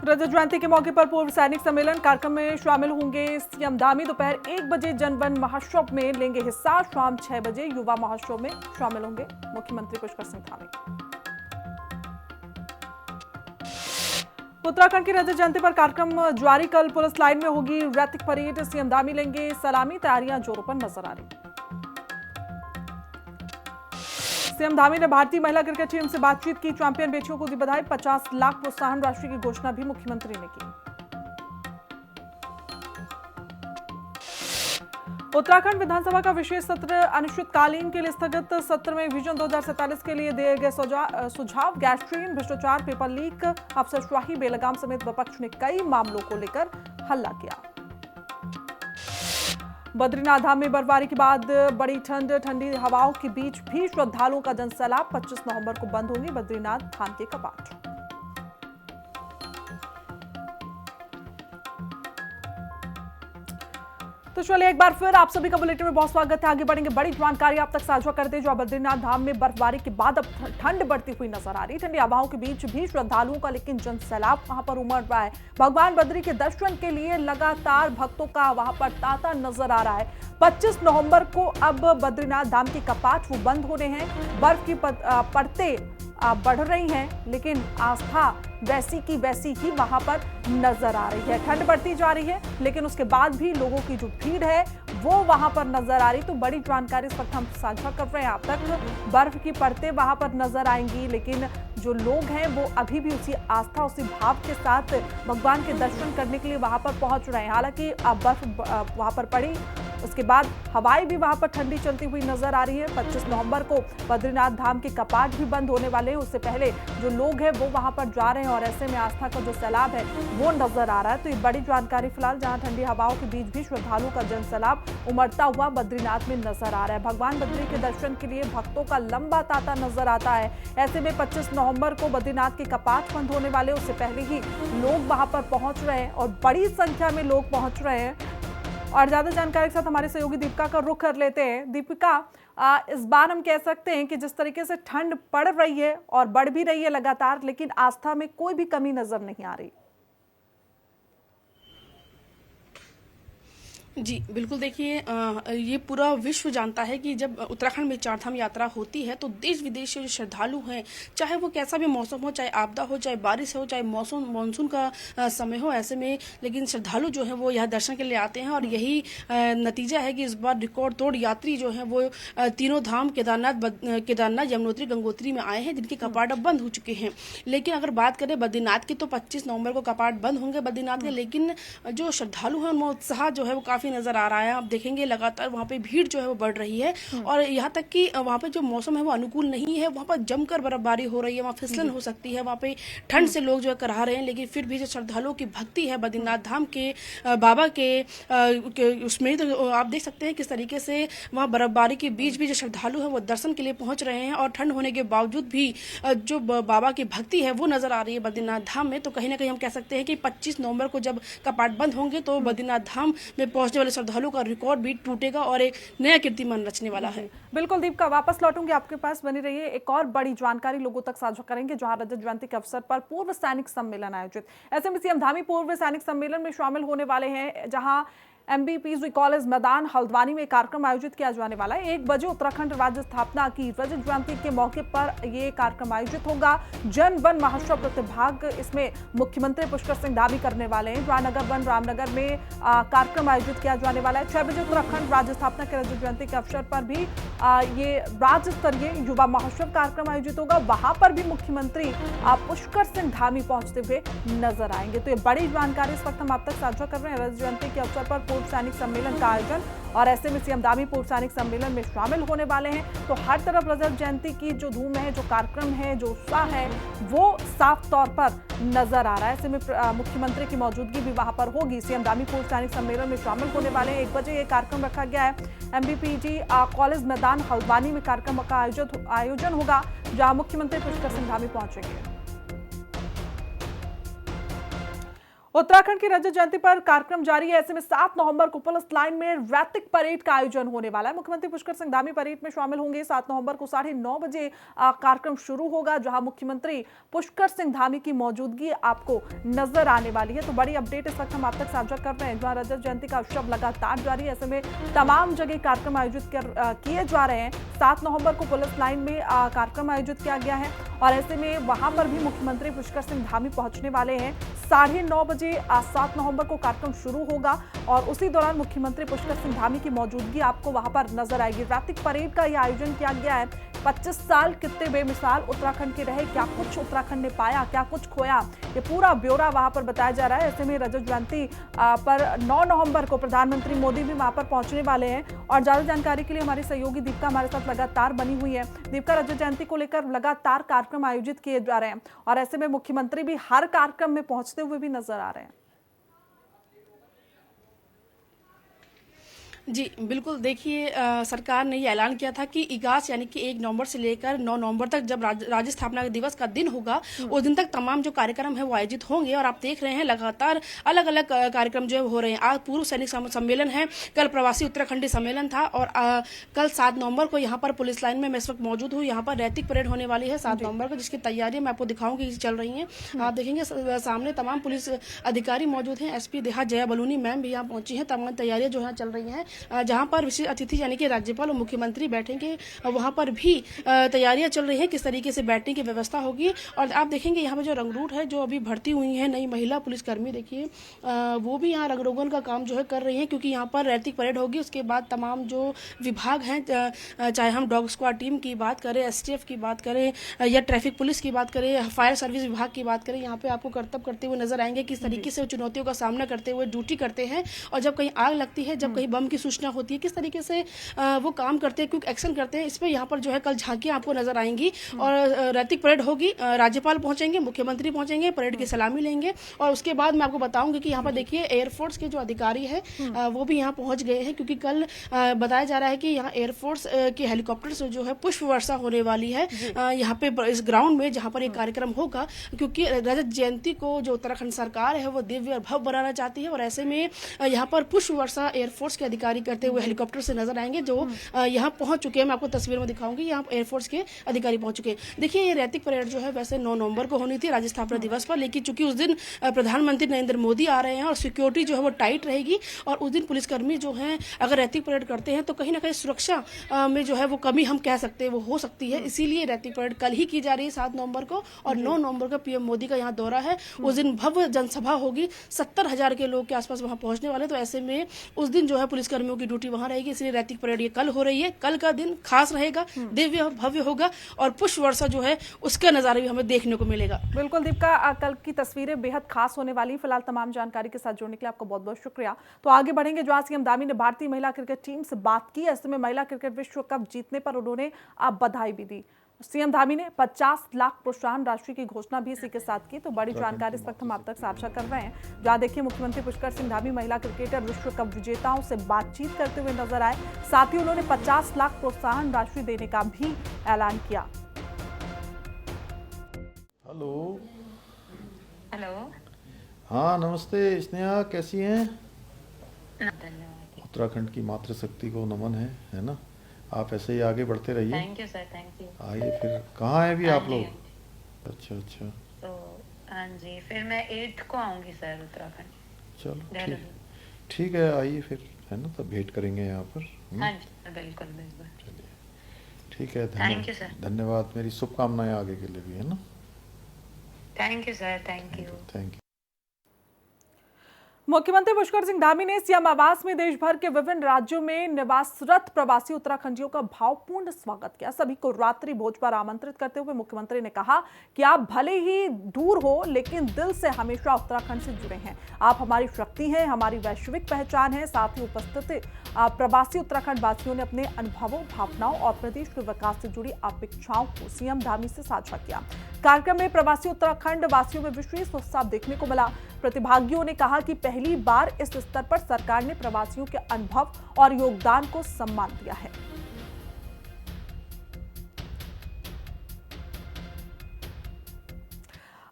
रजत जयंती के मौके पर पूर्व सैनिक सम्मेलन कार्यक्रम में शामिल होंगे सीएम धामी। दोपहर 1 बजे जनवन महोत्सव में लेंगे हिस्सा। शाम 6 बजे युवा महोत्सव में शामिल होंगे मुख्यमंत्री पुष्कर सिंह धामी। उत्तराखंड की रजत जयंती पर कार्यक्रम जारी। कल पुलिस लाइन में होगी रैतिक परेड। सीएम धामी लेंगे सलामी। तैयारियां जोरों पर नजर आ रही। सीएम धामी ने भारतीय महिला क्रिकेट टीम से बातचीत की। चैंपियन बेटियों को दी बधाई। 50 लाख प्रोत्साहन राशि की घोषणा भी मुख्यमंत्री ने की। उत्तराखंड विधानसभा का विशेष सत्र अनिश्चितकालीन के लिए स्थगित। सत्र में विजन 2047 के लिए दिए गए सुझाव। गैस ट्रेन, भ्रष्टाचार, पेपर लीक, अफसरशाही, बेलगाम समेत विपक्ष ने कई मामलों को लेकर हल्ला किया। बद्रीनाथ धाम में बर्फबारी के बाद बड़ी ठंडी हवाओं के बीच भी श्रद्धालुओं का जनसैलाब। 25 नवंबर को बंद होंगे बद्रीनाथ धाम के कपाट। तो चलिए एक बार फिर आप सभी का बुलेटिन में बहुत स्वागत है। आगे बढ़ेंगे, बड़ी जानकारी आप तक साझा करते हैं। जो बद्रीनाथ धाम में बर्फबारी के बाद अब ठंड बढ़ती हुई नजर आ रही। ठंडी हवाओं के बीच भी श्रद्धालुओं का लेकिन जनसैलाब वहां पर उमड़ रहा है। भगवान बद्री के दर्शन के लिए लगातार भक्तों का वहां पर तांता नजर आ रहा है। 25 नवंबर को अब बद्रीनाथ धाम के कपाट वो बंद होने हैं। बर्फ की परतें बढ़ रही हैं, लेकिन आस्था वैसी की वैसी ही वहां पर नजर आ रही है। ठंड बढ़ती जा रही है, लेकिन उसके बाद भी लोगों की जो भीड़ है वो वहां पर नजर आ रही। तो बड़ी जानकारी इस वक्त हम साझा कर रहे हैं आप तक। बर्फ की परतें वहां पर नजर आएंगी, लेकिन जो लोग हैं वो अभी भी उसी आस्था, उसी भाव के साथ भगवान के दर्शन करने के लिए वहां पर पहुंच रहे हैं। हालांकि अब बर्फ वहां पर पड़ी, उसके बाद हवाएं भी वहां पर ठंडी चलती हुई नजर आ रही है। 25 नवंबर को बद्रीनाथ धाम के कपाट भी बंद होने वाले हैं। उससे पहले जो लोग हैं वो वहां पर जा रहे हैं और ऐसे में आस्था का जो सैलाब है वो नजर आ रहा है। तो ये बड़ी जानकारी फिलहाल, जहां ठंडी हवाओं के बीच भी श्रद्धालुओं का जनसैलाब उमड़ता हुआ बद्रीनाथ में नजर आ रहा है। भगवान बद्री के दर्शन के लिए भक्तों का लंबा तांता नजर आता है। ऐसे में 25 नवंबर को बद्रीनाथ के कपाट बंद होने वाले, उससे पहले ही लोग वहां पर पहुंच रहे हैं और बड़ी संख्या में लोग पहुंच रहे हैं। और ज्यादा जानकारी के साथ हमारे सहयोगी दीपिका का रुख कर लेते हैं। दीपिका, इस बार हम कह सकते हैं कि जिस तरीके से ठंड पड़ रही है और बढ़ भी रही है लगातार, लेकिन आस्था में कोई भी कमी नजर नहीं आ रही। जी बिल्कुल, देखिए ये पूरा विश्व जानता है कि जब उत्तराखंड में चारधाम यात्रा होती है तो देश विदेश से जो श्रद्धालु हैं, चाहे वो कैसा भी मौसम हो, चाहे आपदा हो, चाहे बारिश हो, चाहे मानसून का समय हो, ऐसे में लेकिन श्रद्धालु जो हैं वो यहाँ दर्शन के लिए आते हैं। और यही नतीजा है कि इस बार रिकॉर्ड तोड़ यात्री जो हैं वो तीनों धाम केदारनाथ, यमुनोत्री, गंगोत्री में आए हैं, जिनके कपाट अब बंद हो चुके हैं। लेकिन अगर बात करें बद्रीनाथ की, तो 25 नवंबर को कपाट बंद होंगे बद्रीनाथ के। लेकिन जो श्रद्धालु हैं उनमें उत्साह जो है वो काफी नजर आ रहा है। आप देखेंगे लगातार वहां पे भीड़ जो है वो बढ़ रही है। और यहाँ तक कि वहां पे जो मौसम है वो अनुकूल नहीं है। वहां पर जमकर बर्फबारी हो रही है, वहां फिसलन हो सकती है, वहां पे ठंड से लोग जो है करा रहे हैं। लेकिन फिर भी जो श्रद्धालुओं की भक्ति है बद्रीनाथ धाम के बाबा के उसमें, तो आप देख सकते हैं किस तरीके से वहां बर्फबारी के बीच भी जो श्रद्धालु है वो दर्शन के लिए पहुंच रहे हैं। और ठंड होने के बावजूद भी जो बाबा की भक्ति है वो नजर आ रही है बद्रीनाथ धाम में। तो कहीं ना कहीं हम कह सकते हैं कि 25 नवंबर को जब कपाट बंद होंगे तो बद्रीनाथ धाम में पहुंचने वाले श्रद्धालुओं का रिकॉर्ड भी टूटेगा और एक नया कीर्तिमान रचने वाला है। बिल्कुल दीपिका, वापस लौटूंगी आपके पास, बनी रहिए। एक और बड़ी जानकारी लोगों तक साझा करेंगे, जहां रजत जयंती के अवसर पर पूर्व सैनिक सम्मेलन आयोजित। ऐसे में सीएम धामी पूर्व सैनिक सम्मेलन में शामिल होने वाले हैं, जहां MBPs कॉलेज मैदान हल्द्वानी में कार्यक्रम आयोजित किया जाने वाला है। 1 बजे उत्तराखंड राज्य स्थापना की रजत जयंती के मौके पर यह कार्यक्रम आयोजित होगा। जन वन महोत्सव प्रतिभाग इसमें मुख्यमंत्री पुष्कर सिंह धामी करने वाले हैं। जवाहरनगर वन रामनगर में कार्यक्रम आयोजित किया जाने वाला है। 6 बजे उत्तराखंड राज्य स्थापना के रजत जयंती के अवसर पर भी ये राज्य स्तरीय युवा महोत्सव कार्यक्रम आयोजित होगा। वहां पर भी मुख्यमंत्री पुष्कर सिंह धामी पहुंचते हुए नजर आएंगे। तो ये बड़ी जानकारी इस वक्त हम आप तक साझा कर रहे हैं। रजत जयंती के अवसर पर पूर्व सैनिक सम्मेलन का आयोजन, और ऐसे में सीएम धामी पूर्व सैनिक सम्मेलन में शामिल होने वाले हैं। तो हर तरफ रजत जयंती की जो धूम है, जो कार्यक्रम है, जो उत्साह है, वो साफ तौर पर नजर आ रहा है। ऐसे में मुख्यमंत्री की मौजूदगी भी वहां पर होगी। सीएम धामी पूर्व सैनिक सम्मेलन में शामिल होने वाले हैं। 1 बजे ये कार्यक्रम रखा गया है। MBPG कॉलेज मैदान हल्द्वानी में कार्यक्रम का आयोजन होगा, जहां मुख्यमंत्री पुष्कर सिंह धामी पहुंचेंगे। उत्तराखंड की रजत जयंती पर कार्यक्रम जारी है। ऐसे में 7 नवंबर को पुलिस लाइन में रैतिक परेड का आयोजन होने वाला है। मुख्यमंत्री पुष्कर सिंह धामी परेड में शामिल होंगे। 7 नवंबर को 9:30 बजे कार्यक्रम शुरू होगा, जहां मुख्यमंत्री पुष्कर सिंह धामी की मौजूदगी आपको नजर आने वाली है। तो बड़ी अपडेट इस वक्त हम आप तक साझा कर रहे हैं, जहां रजत जयंती का उत्सव लगातार जारी है। ऐसे में तमाम जगह कार्यक्रम आयोजित किए जा रहे हैं। 7 नवंबर को पुलिस लाइन में कार्यक्रम आयोजित किया गया है और ऐसे में वहां पर भी मुख्यमंत्री पुष्कर सिंह धामी पहुंचने वाले हैं। 9:30 बजे 7 नवंबर को कार्यक्रम शुरू होगा और उसी दौरान मुख्यमंत्री पुष्कर सिंह धामी की मौजूदगी आपको वहां पर नजर आएगी। रैतिक परेड का यह आयोजन किया गया है। 25 साल कितने बेमिसाल उत्तराखंड के रहे, क्या कुछ उत्तराखंड ने पाया, क्या कुछ खोया, ये पूरा ब्यौरा वहां पर बताया जा रहा है। ऐसे में रजत जयंती पर 9 नवंबर को प्रधानमंत्री मोदी भी वहां पर पहुंचने वाले हैं और ज्यादा जानकारी के लिए हमारी सहयोगी दीपिका हमारे साथ लगातार बनी हुई है। दीपिका, रजत जयंती को लेकर लगातार कार्यक्रम आयोजित किए जा रहे हैं और ऐसे में मुख्यमंत्री भी हर कार्यक्रम में पहुंचते हुए भी नजर आ रहे हैं। जी बिल्कुल, देखिए सरकार ने ये ऐलान किया था कि इगास यानी कि 1 नवंबर से लेकर 9 नवंबर तक जब राज्य स्थापना दिवस का दिन होगा उस दिन तक तमाम जो कार्यक्रम है वो आयोजित होंगे और आप देख रहे हैं लगातार अलग अलग कार्यक्रम जो हो रहे हैं। आज पूर्व सैनिक सम्मेलन है, कल प्रवासी उत्तराखंडी सम्मेलन था और कल 7 नवंबर को यहाँ पर पुलिस लाइन में मैं इस वक्त मौजूद हूँ। यहाँ पर रैतिक परेड होने वाली है 7 नवंबर को, जिसकी तैयारियां मैं आपको दिखाऊंगी चल रही हैं। आप देखेंगे सामने तमाम पुलिस अधिकारी मौजूद हैं। SP देहा जया बलूनी मैम भी यहाँ पहुंची हैं। तमाम तैयारियां जो है चल रही हैं। जहां पर विशेष अतिथि यानी कि राज्यपाल और मुख्यमंत्री बैठेंगे, वहां पर भी तैयारियां चल रही हैं किस तरीके से बैठने की व्यवस्था होगी। और आप देखेंगे यहाँ पे जो रंगरूट है, जो अभी भर्ती हुई है नई महिला पुलिसकर्मी, देखिए वो भी यहाँ रंगरोगन का काम जो है कर रही हैं, क्योंकि यहाँ पर रैतिक परेड होगी। उसके बाद तमाम जो विभाग हैं, चाहे हम डॉग स्क्वाड टीम की बात करें, STF की बात करें या ट्रैफिक पुलिस की बात करें, फायर सर्विस विभाग की बात करें, यहाँ पे आपको कर्तव्य करते हुए नजर आएंगे किस तरीके से चुनौतियों का सामना करते हुए ड्यूटी करते हैं। और जब कहीं आग लगती है, जब कहीं बम की सूचना होती है, किस तरीके से वो काम करते हैं, क्विक एक्शन करते हैं। इस पर यहाँ पर जो है कल झांकियां आपको नजर आएंगी और रैतिक परेड होगी। राज्यपाल पहुंचेंगे, मुख्यमंत्री पहुंचेंगे, परेड की सलामी लेंगे और उसके बाद मैं आपको बताऊंगी कि यहाँ पर देखिए एयरफोर्स के जो अधिकारी हैं वो भी यहाँ पहुंच गए हैं, क्योंकि कल बताया जा रहा है कि यहाँ एयरफोर्स के हेलीकॉप्टर से जो है पुष्प वर्षा होने वाली है यहाँ पे इस ग्राउंड में जहाँ पर एक कार्यक्रम होगा। क्योंकि रजत जयंती को जो उत्तराखंड सरकार है वो दिव्य और भव्य बनाना चाहती है और ऐसे में यहाँ पर पुष्प वर्षा एयरफोर्स के अधिकारी करते हुए हेलीकॉप्टर से नजर आएंगे, जो यहाँ पहुंच चुके हैं। मैं आपको तस्वीर में दिखाऊंगी, यहाँ एयरफोर्स के अधिकारी पहुंच चुके हैं। देखिए ये रैतिक परेड जो है वैसे 9 नवंबर को होनी थी राज्य स्थापना दिवस पर, लेकिन चूंकि उस दिन प्रधानमंत्री नरेंद्र मोदी आ रहे हैं और सिक्योरिटी जो है वो टाइट रहेगी और उस दिन पुलिसकर्मी जो है अगर रैतिक परेड करते हैं तो कहीं ना कहीं सुरक्षा में जो है वो कमी हम कह सकते हैं वो हो सकती है। इसीलिए रैतिक परेड कल ही की जा रही है 7 नवंबर को और 9 नवंबर को PM मोदी का यहाँ दौरा है। उस दिन भव्य जनसभा होगी, 70,000 के लोग के आसपास वहां पहुंचने वाले। तो ऐसे में उस दिन जो है पुलिसकर्मियों की ड्यूटी वहां रहेगी, इसलिए रैतिक परेड ये कल हो रही है। कल का दिन खास रहेगा, दिव्य और भव्य होगा और पुष्प वर्षा जो है उसका नजारा भी हमें देखने को मिलेगा। बिल्कुल दीपिका, कल की तस्वीरें बेहद खास होने वाली। फिलहाल तमाम जानकारी के साथ जुड़ने के लिए आपको बहुत बहुत शुक्रिया। तो आगे बढ़ेंगे, जो आज CM धामी ने भारतीय महिला क्रिकेट टीम से बात की। ऐसे में महिला क्रिकेट विश्व कप जीतने पर उन्होंने बधाई भी दी। CM धामी ने 50 लाख प्रोत्साहन राशि की घोषणा भी इसी के साथ की। तो बड़ी जानकारी इस वक्त हम आप तक साझा कर रहे हैं। जहां देखिए मुख्यमंत्री पुष्कर सिंह धामी महिला क्रिकेटर विश्व कप विजेताओं से बातचीत करते हुए नजर आए। साथ ही उन्होंने 50 लाख प्रोत्साहन राशि देने का भी ऐलान किया। हेलो। हेलो। हाँ नमस्ते स्नेहा, कैसी हैं? धन्यवाद। उत्तराखंड की मातृशक्ति को नमन है ना? आप ऐसे ही आगे बढ़ते रहिए। Thank you sir, thank you. आइए, फिर कहाँ हैं अभी हाँ आप जी, लोग? हाँ जी। अच्छा अच्छा, तो हाँ जी, फिर मैं 8 को आऊंगी सर उत्तराखंड। चलो देहरादून। ठीक है, आइए फिर, है ना, तब भेंट करेंगे यहाँ पर। हाँ जी बिल्कुल बिल्कुल। चलिए ठीक है, थैंक यू सर। धन्यवाद। मेरी शुभकामनाएं आगे के लिए भी, है ना? Thank you sir, thank you. Thank you. मुख्यमंत्री पुष्कर सिंह धामी ने CM आवास में देश भर के विभिन्न राज्यों में निवासरत प्रवासी उत्तराखंडियों का भावपूर्ण स्वागत किया। सभी को रात्रि भोज पर आमंत्रित करते हुए मुख्यमंत्री ने कहा कि आप भले ही दूर हो लेकिन दिल से हमेशा उत्तराखंड से जुड़े हैं। आप हमारी शक्ति हैं, हमारी वैश्विक पहचान है। साथ ही उपस्थित प्रवासी उत्तराखंड वासियों ने अपने अनुभवों, भावनाओं और प्रदेश के विकास से जुड़ी अपेक्षाओं को CM धामी से साझा किया। कार्यक्रम में प्रवासी उत्तराखंड वासियों में विशेष उत्साह देखने को मिला। प्रतिभागियों ने कहा कि पहली बार इस स्तर पर सरकार ने प्रवासियों के अनुभव और योगदान को सम्मान दिया है।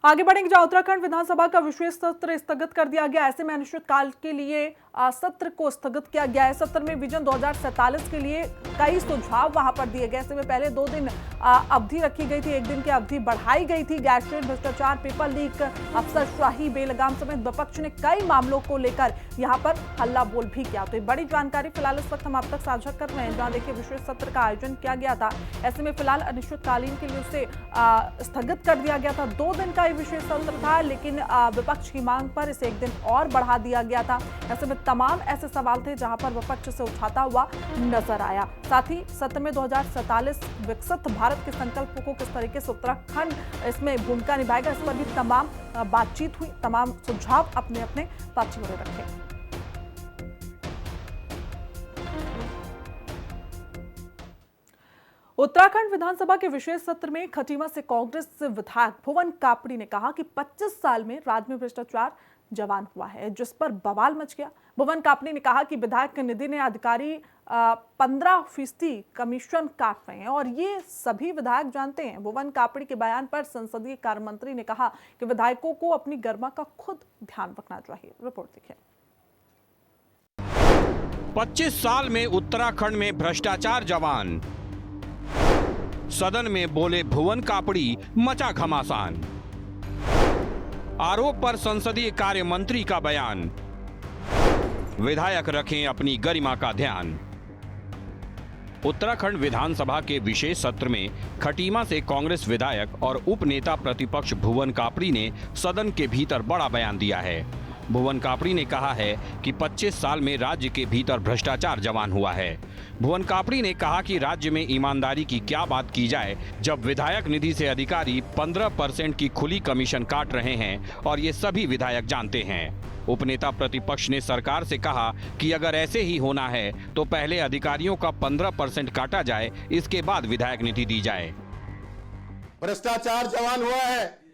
आगे बढ़ेंगे। जहां उत्तराखंड विधानसभा का विशेष सत्र स्थगित कर दिया गया, ऐसे में अनिश्चितकाल के लिए सत्र को स्थगित किया गया है। सत्र में विजन 2047 के लिए कई सुझाव वहां पर दिए गए। ऐसे में पहले 2 दिन अवधि रखी गई थी, 1 दिन की अवधि बढ़ाई गई थी। गैरसैंण भ्रष्टाचार, पेपर लीक, अफसरशाही, बेलगाम समेत विपक्ष ने कई मामलों को लेकर यहां पर हल्ला बोल भी किया। तो बड़ी जानकारी फिलहाल इस वक्त हम आप तक साझा कर रहे हैं। जहां देखिए विशेष सत्र का आयोजन किया गया था, ऐसे में फिलहाल अनिश्चितकालीन के लिए उसे स्थगित कर दिया गया था। 2 दिन का विशेष सत्र था, लेकिन विपक्ष की मांग पर इसे 1 दिन और बढ़ा दिया गया था। ऐसे में तमाम ऐसे सवाल थे जहां पर विपक्ष से उठाता हुआ नजर आया। साथ ही सत्र में 2047 विकसित भारत के संकल्प को किस तरीके से उत्तराखंड इसमें भूमिका निभाएगा, इस पर भी तमाम बातचीत हुई, तमाम सुझाव अपने अपने साथी में रखे। उत्तराखंड विधानसभा के विशेष सत्र में खटीमा से कांग्रेस विधायक भुवन कापड़ी ने कहा कि 25 साल में राज्य में भ्रष्टाचार जवान हुआ है, जिस पर बवाल मच गया। भुवन कापड़ी ने कहा कि विधायक निधि ने अधिकारी 15% कमीशन काट रहे हैं और ये सभी विधायक जानते हैं। भुवन कापड़ी के बयान पर संसदीय कार्य मंत्री ने कहा कि विधायकों को अपनी गरिमा का खुद ध्यान रखना चाहिए। रिपोर्ट देखिए। 25 साल में उत्तराखंड में भ्रष्टाचार जवान, सदन में बोले भुवन कापड़ी, मचा घमासान। आरोप पर संसदीय कार्य मंत्री का बयान, विधायक रखें अपनी गरिमा का ध्यान। उत्तराखंड विधानसभा के विशेष सत्र में खटीमा से कांग्रेस विधायक और उप नेता प्रतिपक्ष भुवन कापड़ी ने सदन के भीतर बड़ा बयान दिया है। भुवन कापड़ी ने कहा है कि 25 साल में राज्य के भीतर भ्रष्टाचार जवान हुआ है। भुवन कापड़ी ने कहा कि राज्य में ईमानदारी की क्या बात की जाए जब विधायक निधि से अधिकारी 15% की खुली कमीशन काट रहे हैं और ये सभी विधायक जानते हैं। उपनेता प्रतिपक्ष ने सरकार से कहा कि अगर ऐसे ही होना है तो पहले अधिकारियों का 15% काटा जाए, इसके बाद विधायक निधि दी जाए। भ्रष्टाचार जवान हुआ है,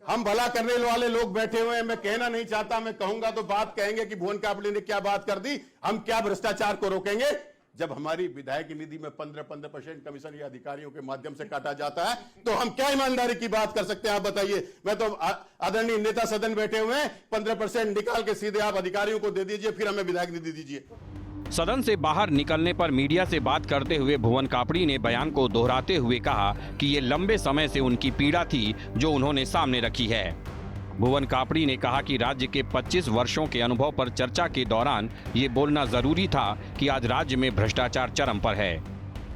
हम भला करने वाले लोग बैठे हुए हैं। मैं कहना नहीं चाहता, मैं कहूंगा तो बात कहेंगे कि भुवन कापड़ी ने क्या बात कर दी। हम क्या भ्रष्टाचार को रोकेंगे जब हमारी विधायक निधि में 15% कमीशन या अधिकारियों के माध्यम से काटा जाता है, तो हम क्या ईमानदारी की बात कर सकते हैं? आप बताइए। मैं तो आदरणीय नेता सदन बैठे हुए हैं, 15% निकाल के सीधे आप अधिकारियों को दे दीजिए, फिर हमें विधायक निधि दीजिए। सदन से बाहर निकलने पर मीडिया से बात करते हुए भुवन कापड़ी ने बयान को दोहराते हुए कहा कि ये लंबे समय से उनकी पीड़ा थी जो उन्होंने सामने रखी है। भुवन कापड़ी ने कहा कि राज्य के 25 वर्षों के अनुभव पर चर्चा के दौरान ये बोलना जरूरी था कि आज राज्य में भ्रष्टाचार चरम पर है।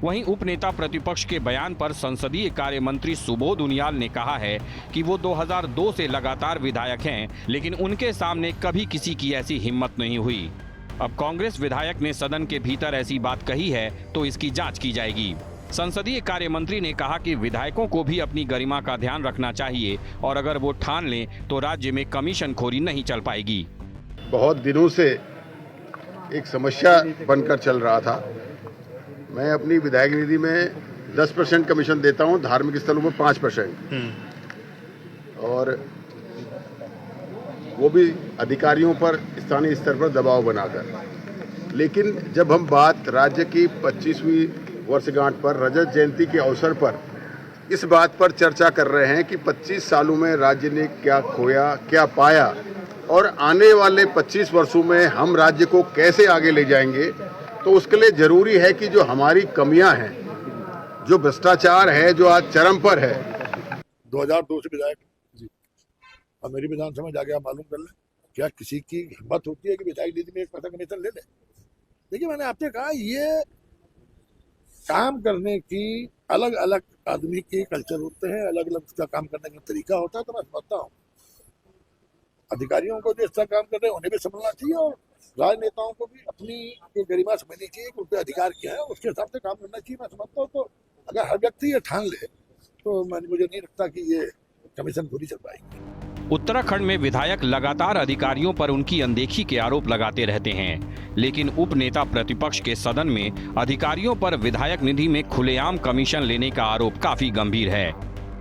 वहीं उपनेता प्रतिपक्ष के बयान पर संसदीय कार्य मंत्री सुबोध उनियाल ने कहा है कि वो 2002 से लगातार विधायक हैं, लेकिन उनके सामने कभी किसी की ऐसी हिम्मत नहीं हुई। अब कांग्रेस विधायक ने सदन के भीतर ऐसी बात कही है तो इसकी जांच की जाएगी। संसदीय कार्य मंत्री ने कहा कि विधायकों को भी अपनी गरिमा का ध्यान रखना चाहिए और अगर वो ठान लें तो राज्य में कमीशन खोरी नहीं चल पाएगी। बहुत दिनों से एक समस्या बनकर चल रहा था। मैं अपनी विधायक निधि में 10% कमीशन देता हूं, धार्मिक स्थलों में 5%, और वो भी अधिकारियों पर स्थानीय स्तर पर दबाव बनाकर। लेकिन जब हम बात राज्य की 25वीं वर्षगांठ पर, रजत जयंती के अवसर पर इस बात पर चर्चा कर रहे हैं कि 25 सालों में राज्य ने क्या खोया, क्या पाया और आने वाले 25 वर्षों में हम राज्य को कैसे आगे ले जाएंगे, तो उसके लिए जरूरी है कि जो हमारी कमियां हैं, जो भ्रष्टाचार है जो आज चरम पर है। 2002 से विधायक जी, अब मेरी विधानसभा में जाके आप मालूम कर लें, क्या किसी की हिम्मत होती है कि विधायक निधि में 1% कमीशन ले ले? देखिए, मैंने आपसे कहा ये काम करने की अलग अलग आदमी के कल्चर होते हैं, अलग अलग उसका काम करने का तरीका होता है। तो मैं समझता हूँ अधिकारियों को जो इस तरह काम कर रहे हैं उन्हें भी समझना चाहिए और राजनेताओं को भी अपनी गरिमा समझनी चाहिए कि उनके अधिकार क्या है, उसके हिसाब से काम करना चाहिए। मैं समझता हूँ तो अगर हर व्यक्ति ये ठान ले तो मुझे नहीं लगता कि ये कमीशन पूरी चल पाएगी। उत्तराखंड में विधायक लगातार अधिकारियों पर उनकी अनदेखी के आरोप लगाते रहते हैं, लेकिन उप नेता प्रतिपक्ष के सदन में अधिकारियों पर विधायक निधि में खुलेआम कमीशन लेने का आरोप काफी गंभीर है।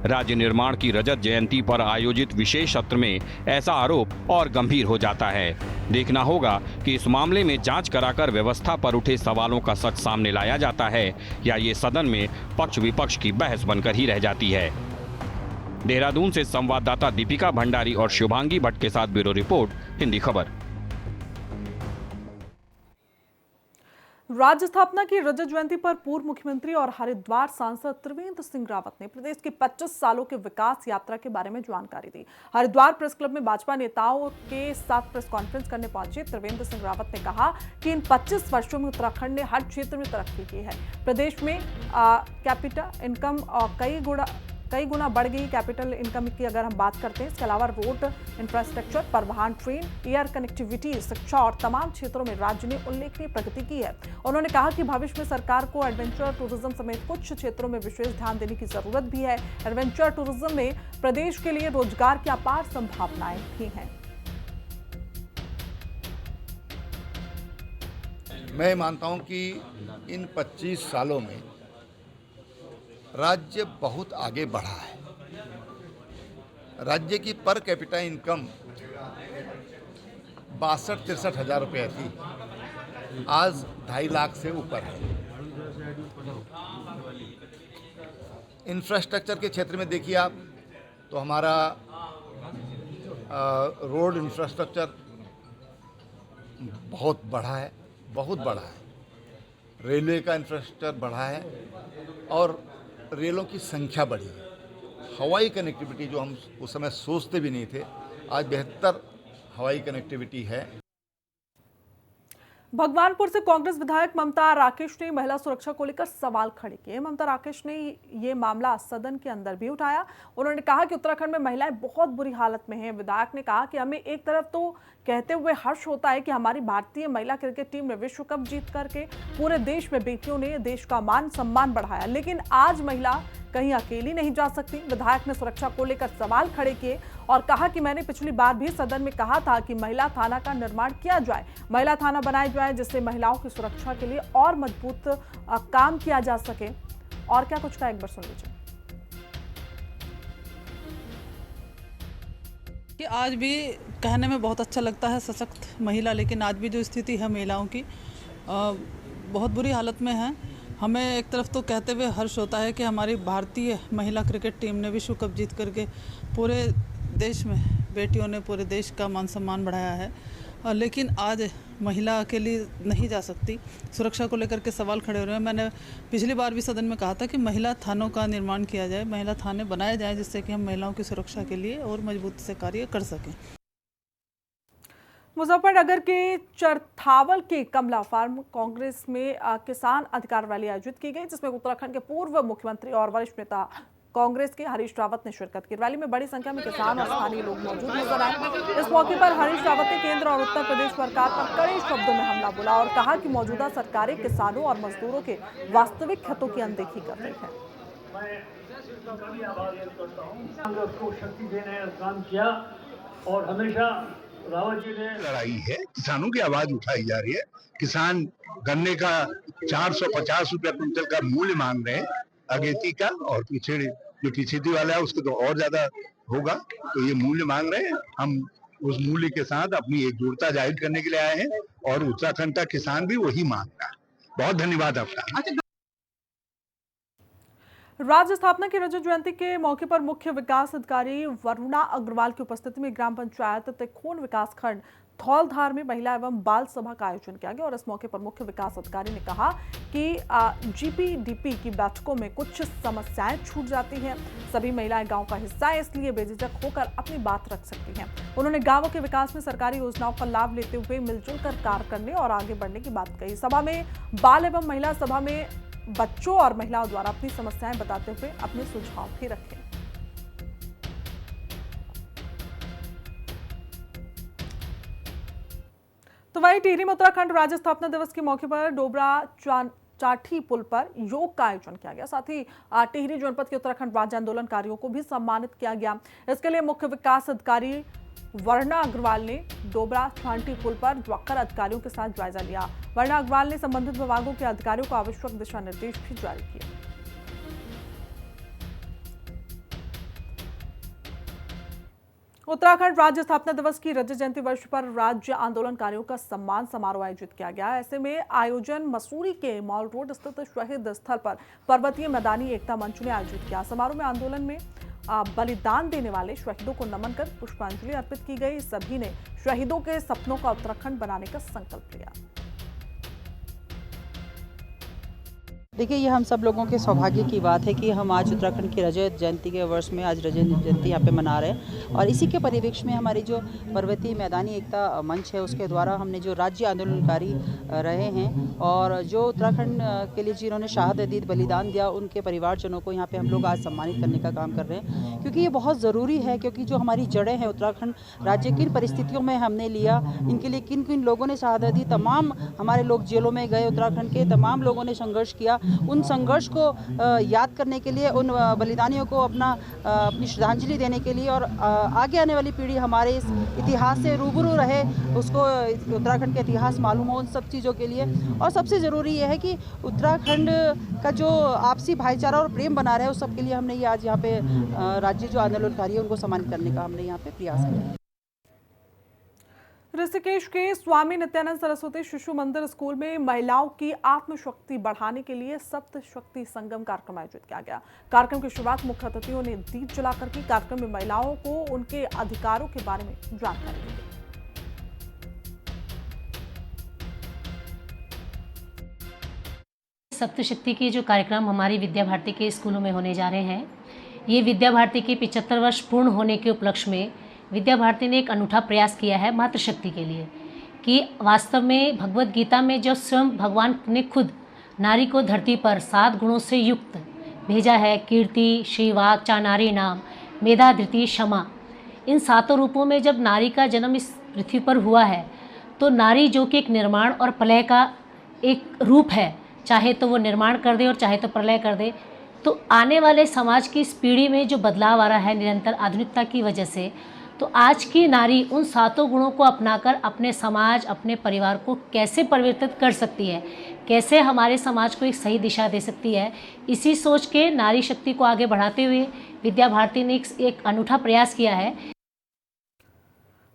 राज्य निर्माण की रजत जयंती पर आयोजित विशेष सत्र में ऐसा आरोप और गंभीर हो जाता है। देखना होगा कि इस मामले में जांच कराकर व्यवस्था पर उठे सवालों का सच सामने लाया जाता है या ये सदन में पक्ष विपक्ष की बहस बनकर ही रह जाती है। देहरादून से संवाददाता दीपिका भंडारी और शुभांगी भट्ट के साथ ब्यूरो रिपोर्ट, हिंदी खबर। राज्य स्थापना की रजत जयंती पर पूर्व मुख्यमंत्री और हरिद्वार सांसद त्रिवेंद्र सिंह रावत ने प्रदेश की 25 सालों की विकास यात्रा के बारे में जानकारी दी। हरिद्वार प्रेस क्लब में भाजपा नेताओं के साथ प्रेस कॉन्फ्रेंस करने पहुंचे त्रिवेंद्र सिंह रावत ने कहा कि इन 25 वर्षों में उत्तराखंड ने हर क्षेत्र में तरक्की की है। प्रदेश में कैपिटल इनकम कई गुना बढ़ गई। कैपिटल इनकम की अगर हम बात करते हैं, इसके अलावा रोड इंफ्रास्ट्रक्चर, परिवहन, ट्रेन, एयर कनेक्टिविटी, शिक्षा और तमाम क्षेत्रों में राज्य ने उल्लेखनीय प्रगति की है। उन्होंने कहा कि भविष्य में सरकार को एडवेंचर टूरिज्म समेत कुछ क्षेत्रों में विशेष ध्यान देने की जरूरत भी है। एडवेंचर टूरिज्म में प्रदेश के लिए रोजगार की अपार संभावनाएं भी हैं। मैं मानता हूं कि इन 25 सालों में राज्य बहुत आगे बढ़ा है। राज्य की पर कैपिटा इनकम 62-63 हज़ार रुपये थी, आज 2.5 लाख से ऊपर है। इंफ्रास्ट्रक्चर के क्षेत्र में देखिए आप, तो हमारा रोड इंफ्रास्ट्रक्चर बहुत बढ़ा है, बहुत बढ़ा है। रेलवे का इंफ्रास्ट्रक्चर बढ़ा है और रेलों की संख्या बढ़ी है। हवाई कनेक्टिविटी जो हम उस समय सोचते भी नहीं थे, आज बेहतर हवाई कनेक्टिविटी है। भगवानपुर से कांग्रेस विधायक ममता राकेश ने महिला सुरक्षा को लेकर सवाल खड़े किए। ममता राकेश ने ये मामला सदन के अंदर भी उठाया। उन्होंने कहा कि उत्तराखंड में महिलाएं बहुत बुरी हालत में हैं। विधायक ने कहा कि हमें एक तरफ तो कहते हुए हर्ष होता है कि हमारी भारतीय महिला क्रिकेट टीम ने विश्व कप जीत करके पूरे देश में बेटियों ने देश का मान सम्मान बढ़ाया, लेकिन आज महिला कहीं अकेली नहीं जा सकती। विधायक ने सुरक्षा को लेकर सवाल खड़े किए और कहा कि मैंने पिछली बार भी सदन में कहा था कि महिला थाना का निर्माण किया जाए, महिला थाना बनाया जाए, जिससे महिलाओं की सुरक्षा के लिए और मजबूत काम किया जा सके। और क्या कुछ का एक बार सुन लीजिए। कि आज भी कहने में बहुत अच्छा लगता है सशक्त महिला, लेकिन आज भी जो स्थिति है महिलाओं की बहुत बुरी हालत में है। हमें एक तरफ तो कहते हुए हर्ष होता है कि हमारी भारतीय महिला क्रिकेट टीम ने विश्व कप जीत करके पूरे देश में बेटियों ने पूरे देश का मान सम्मान बढ़ाया है, लेकिन आज महिला अकेली नहीं जा सकती। सुरक्षा को लेकर के सवाल खड़े हो रहे हैं। मैंने पिछली बार भी सदन में कहा था कि महिला थानों का निर्माण किया जाए, महिला थाने बनाए जाएं, जिससे कि हम महिलाओं की सुरक्षा के लिए और मजबूती से कार्य कर सकें। मुजफ्फरनगर के चरथावल के कमला फार्म कांग्रेस में किसान अधिकार रैली आयोजित की गई, जिसमें उत्तराखंड के पूर्व मुख्यमंत्री और वरिष्ठ नेता कांग्रेस के हरीश रावत ने शिरकत की। रैली में बड़ी संख्या में किसान और स्थानीय लोग मौजूद नजर आए। इस मौके पर हरीश रावत ने केंद्र और उत्तर प्रदेश सरकार पर कड़े शब्दों में हमला बोला और कहा कि मौजूदा सरकारें किसानों और मजदूरों के वास्तविक हितों की अनदेखी कर रही है। शक्ति देने का काम किया और हमेशा रावत जी ने लड़ाई है, किसानों की आवाज उठाई जा रही है। किसान गन्ने का 450 रुपया क्विंटल का मूल्य मांग रहे हैं अगेती का, और पीछे जो पीछेती वाला है उसको तो और ज्यादा होगा, तो ये मूल्य मांग रहे हैं। हम उस मूल्य के साथ अपनी एकजुटता जाहिर करने के लिए आए हैं और उत्तराखंड का किसान भी वही मांग रहा है। बहुत धन्यवाद आपका। राज्य स्थापना की रजत जयंती के मौके पर मुख्य विकास अधिकारी वरुणा अग्रवाल की उपस्थिति में ग्राम पंचायत तिखोन विकासखंड धौलधार में महिला एवं बाल सभा का आयोजन किया गया और इस मौके पर मुख्य विकास अधिकारी ने कहा कि जीपीडीपी की बैठकों में कुछ समस्याएं छूट जाती हैं। सभी महिलाएं गांव का हिस्सा है, इसलिए बेझिझक होकर अपनी बात रख सकती हैं। उन्होंने गांवों के विकास में सरकारी योजनाओं का लाभ लेते हुए मिलजुल कर कार्य करने और आगे बढ़ने की बात कही। सभा में बाल एवं महिला सभा में बच्चों और महिलाओं द्वारा अपनी समस्याएं बताते हुए अपने सुझाव भी रखे। तो वहीं टिहरी में उत्तराखंड राज्य स्थापना दिवस के मौके पर डोबरा चाठी पुल पर योग का आयोजन किया गया। साथ ही टिहरी जनपद के उत्तराखंड राज्य आंदोलनकारियों को भी सम्मानित किया गया। इसके लिए मुख्य विकास अधिकारी वरुणा अग्रवाल ने डोबरा चाठी पुल पर जाकर अधिकारियों के साथ जायजा लिया। वरुणा अग्रवाल ने संबंधित विभागों के अधिकारियों को आवश्यक दिशा निर्देश भी जारी किए। उत्तराखंड राज्य स्थापना दिवस की रजत जयंती वर्ष पर राज्य आंदोलनकारियों का सम्मान समारोह आयोजित किया गया। ऐसे में आयोजन मसूरी के मॉल रोड स्थित शहीद स्थल पर पर्वतीय मैदानी एकता मंच ने आयोजित किया। समारोह में आंदोलन में बलिदान देने वाले शहीदों को नमन कर पुष्पांजलि अर्पित की गई। सभी ने शहीदों के सपनों का उत्तराखंड बनाने का संकल्प लिया। देखिए, ये हम सब लोगों के सौभाग्य की बात है कि हम आज उत्तराखंड की रजत जयंती के वर्ष में आज रजत जयंती यहाँ पे मना रहे हैं। और इसी के परिप्रेक्ष्य में हमारी जो पर्वतीय मैदानी एकता मंच है उसके द्वारा हमने जो राज्य आंदोलनकारी रहे हैं और जो उत्तराखंड के लिए जिन्होंने शहादत दी, बलिदान दिया, उनके परिवारजनों को यहाँ पे हम लोग आज सम्मानित करने का काम कर रहे हैं, क्योंकि ये बहुत ज़रूरी है। क्योंकि जो हमारी जड़ें हैं, उत्तराखंड राज्य किन परिस्थितियों में हमने लिया, इनके लिए किन किन लोगों ने शहादत दी, तमाम हमारे लोग जेलों में गए, उत्तराखंड के तमाम लोगों ने संघर्ष किया। उन संघर्ष को याद करने के लिए, उन बलिदानियों को अपनी श्रद्धांजलि देने के लिए और आगे आने वाली पीढ़ी हमारे इस इतिहास से रूबरू रहे, उसको उत्तराखंड का इतिहास मालूम हो, उन सब चीज़ों के लिए। और सबसे ज़रूरी ये है कि उत्तराखंड का जो आपसी भाईचारा और प्रेम बना रहे, उस सब के लिए हमने ये आज यहाँ पे राज्य जो आंदोलनकारी है उनको सम्मानित करने का हमने यहाँ पे प्रयास किया है। ऋषिकेश के स्वामी नित्यानंद सरस्वती शिशु मंदिर स्कूल में महिलाओं की आत्मशक्ति बढ़ाने के लिए सप्त शक्ति संगम कार्यक्रम आयोजित किया गया। कार्यक्रम की शुरुआत मुख्य अतिथियों ने दीप जलाकर की। कार्यक्रम में महिलाओं को उनके अधिकारों के बारे में जानकारी दी। सप्तशक्ति के जो कार्यक्रम हमारी विद्या भारती के स्कूलों में होने जा रहे हैं, ये विद्या भारती के 75 वर्ष पूर्ण होने के उपलक्ष्य में विद्या भारती ने एक अनूठा प्रयास किया है मातृशक्ति के लिए, कि वास्तव में भगवत गीता में जो स्वयं भगवान ने खुद नारी को धरती पर 7 गुणों से युक्त भेजा है, कीर्ति, श्रीवाक, चानारी नाम, मेधा, धृति, क्षमा, इन 7 रूपों में जब नारी का जन्म इस पृथ्वी पर हुआ है, तो नारी जो कि एक निर्माण और प्रलय का एक रूप है, चाहे तो वो निर्माण कर दे और चाहे तो प्रलय कर दे। तो आने वाले समाज की इस पीढ़ी में जो बदलाव आ रहा है निरंतर आधुनिकता की वजह से, तो आज की नारी उन 7 गुणों को अपनाकर अपने समाज, अपने परिवार को कैसे परिवर्तित कर सकती है, कैसे हमारे समाज को एक सही दिशा दे सकती है, इसी सोच के नारी शक्ति को आगे बढ़ाते हुए विद्या भारती ने एक अनूठा प्रयास किया है।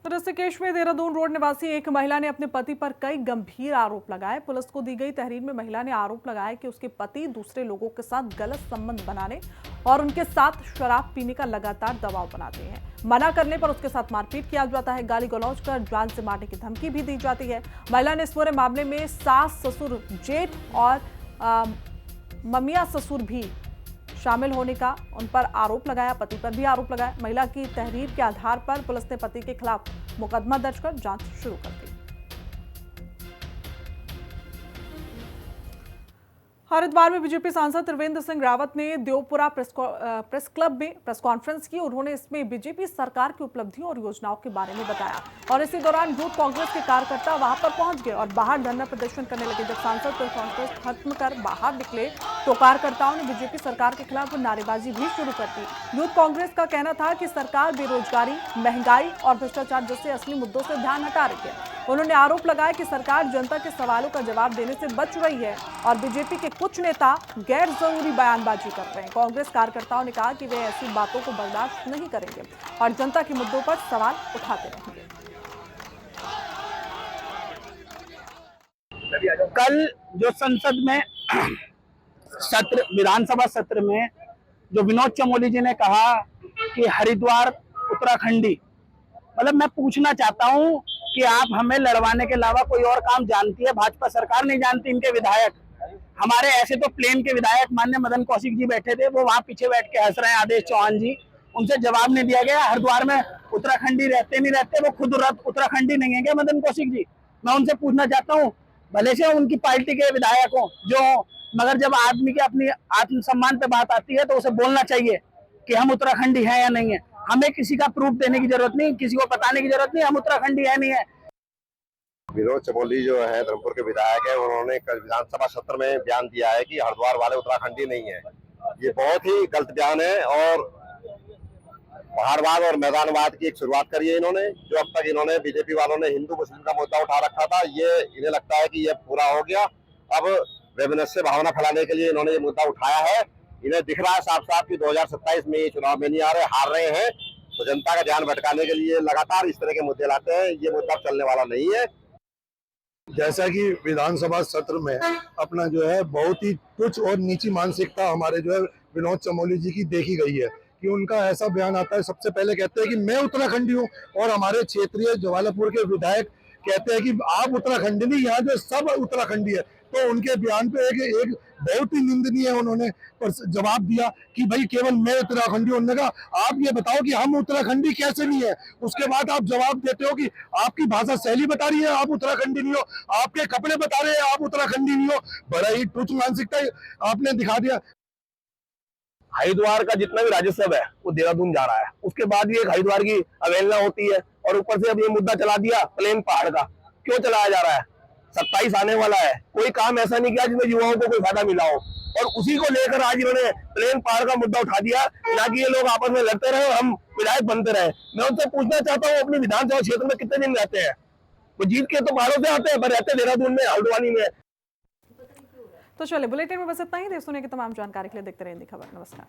ऋषिकेश में देहरादून रोड निवासी एक महिला ने अपने पति पर कई गंभीर आरोप लगाए। पुलिस को दी गई तहरीर में महिला ने आरोप लगाया कि उसके पति दूसरे लोगों के साथ गलत संबंध बनाने और उनके साथ शराब पीने का लगातार दबाव बनाते हैं। मना करने पर उसके साथ मारपीट किया जाता है, गाली गलौज कर जान से मारने की धमकी भी दी जाती है। महिला ने इस पूरे मामले में सास, ससुर, जेठ और ममिया ससुर भी शामिल होने का उन पर आरोप लगाया, पति पर भी आरोप लगाया। महिला की तहरीर के आधार पर पुलिस ने पति के खिलाफ मुकदमा दर्ज कर जांच शुरू कर दी। हरिद्वार में बीजेपी सांसद त्रिवेंद्र सिंह रावत ने देवपुरा प्रेस क्लब में प्रेस कॉन्फ्रेंस की। उन्होंने इसमें बीजेपी सरकार की उपलब्धियों और योजनाओं के बारे में बताया और इसी दौरान यूथ कांग्रेस के कार्यकर्ता वहां पर पहुंच गए और बाहर धरना प्रदर्शन करने लगे। जब सांसद प्रेस कॉन्फ्रेंस खत्म कर बाहर निकले तो कार्यकर्ताओं ने बीजेपी सरकार के खिलाफ नारेबाजी भी शुरू कर दी। यूथ कांग्रेस का कहना था कि सरकार बेरोजगारी, महंगाई और भ्रष्टाचार जैसे असली मुद्दों से ध्यान हटा रही है। उन्होंने आरोप लगाया कि सरकार जनता के सवालों का जवाब देने से बच रही है और बीजेपी के कुछ नेता गैर जरूरी बयानबाजी कर रहे हैं। कांग्रेस कार्यकर्ताओं ने कहा कि वे ऐसी बातों को बर्दाश्त नहीं करेंगे और जनता के मुद्दों पर सवाल उठाते रहेंगे। कल जो संसद में सत्र, विधानसभा सत्र में जो विनोद चमोली जी ने कहा कि हरिद्वार उत्तराखंडी, मतलब मैं पूछना चाहता हूं कि आप हमें लड़वाने के अलावा कोई और काम जानती है? भाजपा सरकार नहीं जानती? इनके विधायक, हमारे ऐसे तो प्लेन के विधायक माननीय मदन कौशिक जी बैठे थे, वो वहां पीछे बैठ के हंस रहे हैं, आदेश चौहान जी, उनसे जवाब नहीं दिया गया। हरिद्वार में उत्तराखंडी रहते नहीं रहते, वो खुद उत्तराखंडी नहीं है क्या मदन कौशिक जी? मैं उनसे पूछना चाहता हूँ, भले से उनकी पार्टी के विधायक हो जो, मगर जब आदमी के अपनी आत्मसम्मान पे बात आती है तो उसे बोलना चाहिए कि हम उत्तराखंडी हैं या नहीं है। हमें किसी का प्रूफ देने की जरूरत नहीं, किसी को बताने की जरूरत नहीं हम उत्तराखंडी है नहीं है। विनोद चमोली जो है धर्मपुर के विधायक है, उन्होंने कल विधानसभा सत्र में बयान दिया है कि हरिद्वार वाले उत्तराखंडी नहीं है। ये बहुत ही गलत बयान है और पहाड़वाद और मैदानवाद की एक शुरुआत करी है इन्होंने। जो अब तक इन्होंने बीजेपी वालों ने हिंदू मुस्लिम का मुद्दा उठा रखा था, ये इन्हें लगता है कि ये पूरा हो गया। अब वैमनस्य भावना फैलाने के लिए इन्होंने ये मुद्दा उठाया है। इन्हें दिख रहा है साफ साफ कि 2027 में ये चुनाव में नहीं आ रहे, हार रहे हैं, तो जनता का ध्यान भटकाने के लिए लगातार इस तरह के मुद्दे लाते हैं। ये मुद्दा चलने वाला नहीं है। जैसा कि विधानसभा सत्र में अपना जो है बहुत ही तुच्छ और नीची मानसिकता हमारे जो है विनोद चमोली जी की देखी गई है कि उनका ऐसा बयान आता है, सबसे पहले कहते हैं कि मैं उत्तराखंडी हूँ, और हमारे क्षेत्रीय जवालापुर के विधायक कहते हैं कि आप उत्तराखंडी नहीं, यहाँ जो सब उत्तराखंडी है। तो उनके बयान पे एक बहुत ही निंदनीय उन्होंने जवाब दिया कि भाई केवल मैं उत्तराखंडी हूं। उन्होंने कहा आप ये बताओ कि हम उत्तराखंडी कैसे नहीं है। उसके बाद आप जवाब देते हो कि आपकी भाषा शैली बता रही है आप उत्तराखंडी नहीं हो, आपके कपड़े बता रहे हैं आप उत्तराखंडी नहीं हो। बड़ा ही तुच्छ मानसिकता आपने दिखा दिया। हरिद्वार का जितना भी राजस्व है वो देहरादून जा रहा है, उसके बाद भी एक हरिद्वार की अवहेलना होती है, और ऊपर से अब ये मुद्दा चला दिया प्लेन पहाड़ का। क्यों चलाया जा रहा है? 27 आने वाला है, कोई काम ऐसा नहीं किया जिसमें युवाओं को कोई फायदा मिला हो, और उसी को लेकर आज इन्होंने प्लेन पहाड़ का मुद्दा उठा दिया, ना कि ये लोग आपस में लड़ते रहे और हम विधायक बनते रहे। मैं उनसे पूछना चाहता हूँ अपनी विधानसभा क्षेत्र में कितने दिन रहते हैं? वो जीत के तो पहाड़ों से आते हैं, पर रहते देहरादून में, हल्द्वानी में। तो चलिए बुलेटिन में बस इतना ही। देश दुनिया की तमाम जानकारी के लिए देखते रहिए हिंदी खबर। नमस्कार।